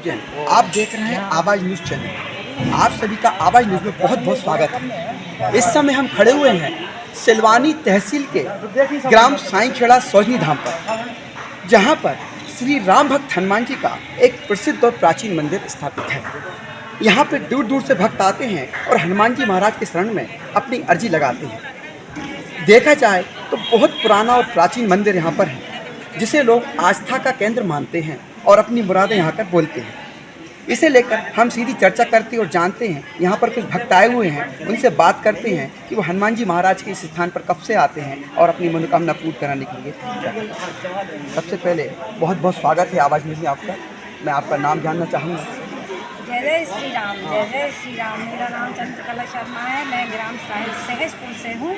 जैन, आप देख रहे हैं आवाज़ न्यूज़ चैनल। आप सभी का आवाज़ न्यूज़ में बहुत बहुत स्वागत है। इस समय हम खड़े हुए हैं सिलवानी तहसील के ग्राम साईंखेड़ा सौजनी धाम पर, जहां पर श्री राम भक्त हनुमान जी का एक प्रसिद्ध और प्राचीन मंदिर स्थापित है। यहाँ पर दूर दूर से भक्त आते हैं और हनुमान जी महाराज के शरण में अपनी अर्जी लगाते हैं। देखा जाए तो बहुत पुराना और प्राचीन मंदिर यहाँ पर है, जिसे लोग आस्था का केंद्र मानते हैं और अपनी मुरादें यहाँ कर बोलते हैं। इसे लेकर हम सीधी चर्चा करते और जानते हैं। यहाँ पर कुछ भक्त आए हुए हैं, उनसे बात करते हैं कि वो हनुमान जी महाराज के इस स्थान पर कब से आते हैं और अपनी मनोकामना पूर्ण कराने के लिए क्या करते हैं। सबसे पहले बहुत बहुत स्वागत है आवाज़ न्यूज़ में आपका। मैं आपका नाम जानना चाहूँगा। जय जय श्री राम, जय जय श्री राम। मेरा नाम चंद्रकला शर्मा है। मैं ग्राम सहजपुर से हूँ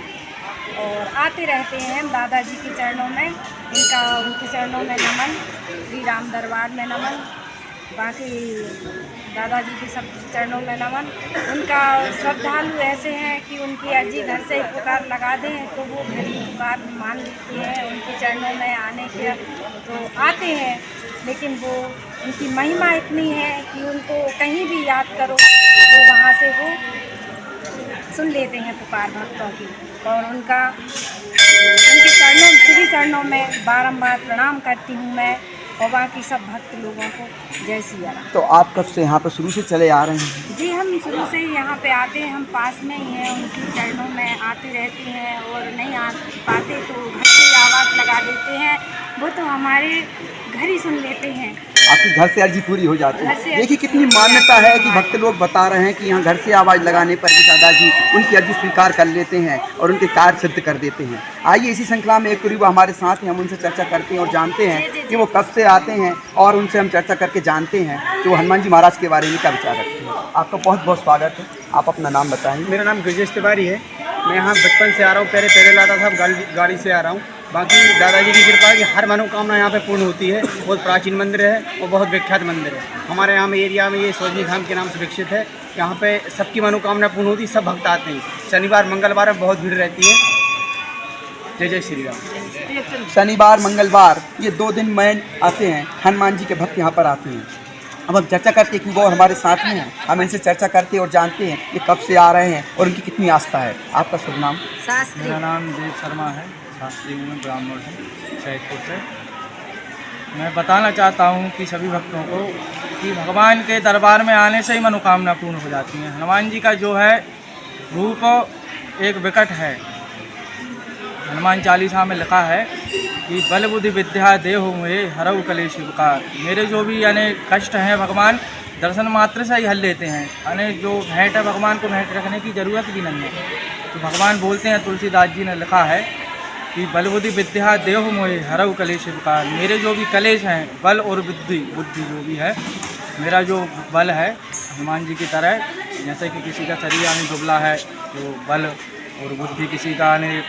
और आते रहते हैं हम दादाजी के चरणों में। उनके चरणों में नमन, श्री राम दरबार में नमन, बाकी दादाजी के सब चरणों में नमन। उनका श्रद्धालु ऐसे हैं कि उनकी अर्जी घर से ही पुकार लगा दें तो वो घर ही पुकार मान लेते हैं। उनके चरणों में आने के तो आते हैं, लेकिन वो उनकी महिमा इतनी है कि उनको कहीं भी याद करो तो वहाँ से वो सुन लेते हैं पुकार भक्तों की। और उनके श्री चरणों में बारंबार प्रणाम करती हूँ मैं और बाकी सब भक्त लोगों को जय सिया राम। तो आप कब से यहाँ पर शुरू से चले आ रहे हैं? जी, हम शुरू से ही यहाँ पे आते हैं। हम पास में ही हैं, उनके चरणों में आते रहते हैं और नहीं आ पाते तो घर से आवाज़ लगा देते हैं। वो तो हमारे घर ही सुन लेते हैं। आपके घर से अर्जी पूरी हो जाती है। देखिए कितनी मान्यता है कि भक्त लोग बता रहे हैं कि यहाँ घर से आवाज़ लगाने पर भी दादाजी उनकी अर्जी स्वीकार कर लेते हैं और उनके कार्य सिद्ध कर देते हैं। आइए इसी श्रृंखला में एक पूरी हमारे साथ हैं, हम उनसे चर्चा करते हैं और जानते हैं कि वो कब से आते हैं और उनसे हम चर्चा करके जानते हैं कि वो हनुमान जी महाराज के बारे में क्या विचार रखते हैं। आपका बहुत बहुत स्वागत है। आप अपना नाम बताएंगे। मेरा नाम ब्रजेश तिवारी है। मैं यहाँ बचपन से आ रहा हूँ। पहले लाता था, गाड़ी से आ रहा हूँ। बाकी दादाजी की कृपा है कि हर मनोकामना यहाँ पे पूर्ण होती है। बहुत प्राचीन मंदिर है और बहुत विख्यात मंदिर है। हमारे यहाँ में एरिया में ये सौजनी धाम के नाम से विकसित है। यहाँ पे सबकी मनोकामना पूर्ण होती है, सब भक्त आते हैं। शनिवार मंगलवार में बहुत भीड़ रहती है। जय जय श्री राम। शनिवार मंगलवार ये 2 दिन मेन आते हैं, हनुमान जी के भक्त यहाँ पर आते हैं। अब हम चर्चा करते हैं कि वो हमारे साथ में हैं। हम इनसे चर्चा करते और जानते हैं कि कब से आ रहे हैं और उनकी कितनी आस्था है। आपका शुभ नाम? शास्त्री। मेरा नाम देव शर्मा है। शास्त्री में ब्राह्मण है, सहजपुर से। मैं बताना चाहता हूँ कि सभी भक्तों को कि भगवान के दरबार में आने से ही मनोकामना पूर्ण हो जाती है। हनुमान जी का जो है रूप एक विकट है। हनुमान चालीसा में लिखा है कि बल बुद्धि विद्या देहु मोहे हरऊ कलेश विकार। मेरे जो भी यानी कष्ट हैं भगवान दर्शन मात्र से ही हल लेते हैं। यानी जो भेंट है भगवान को भेंट रखने की ज़रूरत भी नहीं है। तो भगवान बोलते हैं, तुलसीदास जी ने लिखा है कि बल बुद्धि विद्या देहु मोहे हरऊ कलेश विकार। मेरे जो भी कलेश हैं, बल और बुद्धि जो भी है, मेरा जो बल है हनुमान जी की तरह, जैसे कि किसी का शरीर यानी दुबला है तो बल, और बुद्धि किसी का यानी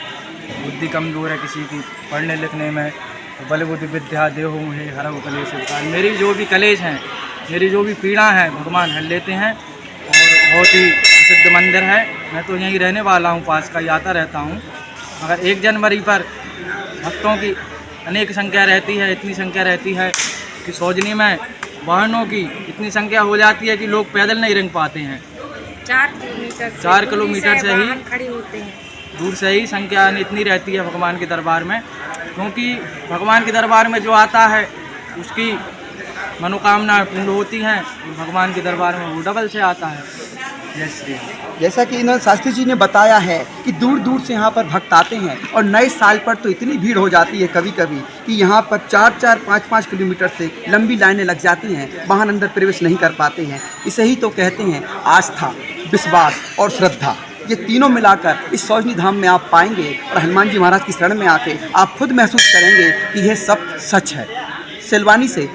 बुद्धि कमज़ोर है किसी की पढ़ने लिखने में, तो बल बुद्धि विद्या देहु मोहे हरऊ कलेश विकार। मेरी जो भी कलेश हैं, मेरी जो भी पीड़ा है भगवान हल लेते हैं। और बहुत ही प्रसिद्ध मंदिर है। मैं तो यहीं रहने वाला हूँ, पास का ही आता रहता हूँ। मगर 1 जनवरी पर भक्तों की अनेक संख्या रहती है। इतनी संख्या रहती है कि सौजनी में वाहनों की इतनी संख्या हो जाती है कि लोग पैदल नहीं रेंग पाते हैं। 4 किलोमीटर से ही खड़े होते हैं। दूर से ही संख्या इतनी रहती है भगवान के दरबार में, क्योंकि भगवान के दरबार में जो आता है उसकी मनोकामना पूर्ण होती हैं और भगवान के दरबार में वो डबल से आता है। जय श्री राम। जैसा कि इन्होंने शास्त्री जी ने बताया है कि दूर दूर से यहाँ पर भक्त आते हैं और नए साल पर तो इतनी भीड़ हो जाती है कभी कभी कि यहाँ पर 4-4, 5-5 किलोमीटर से लंबी लाइनें लग जाती हैं। वाहन अंदर प्रवेश नहीं कर पाते हैं। इसे ही तो कहते हैं आस्था, विश्वास और श्रद्धा। ये तीनों मिलाकर इस सौजनी धाम में आप पाएंगे और हनुमान जी महाराज की शरण में आके आप खुद महसूस करेंगे कि यह सब सच है। सिलवानी से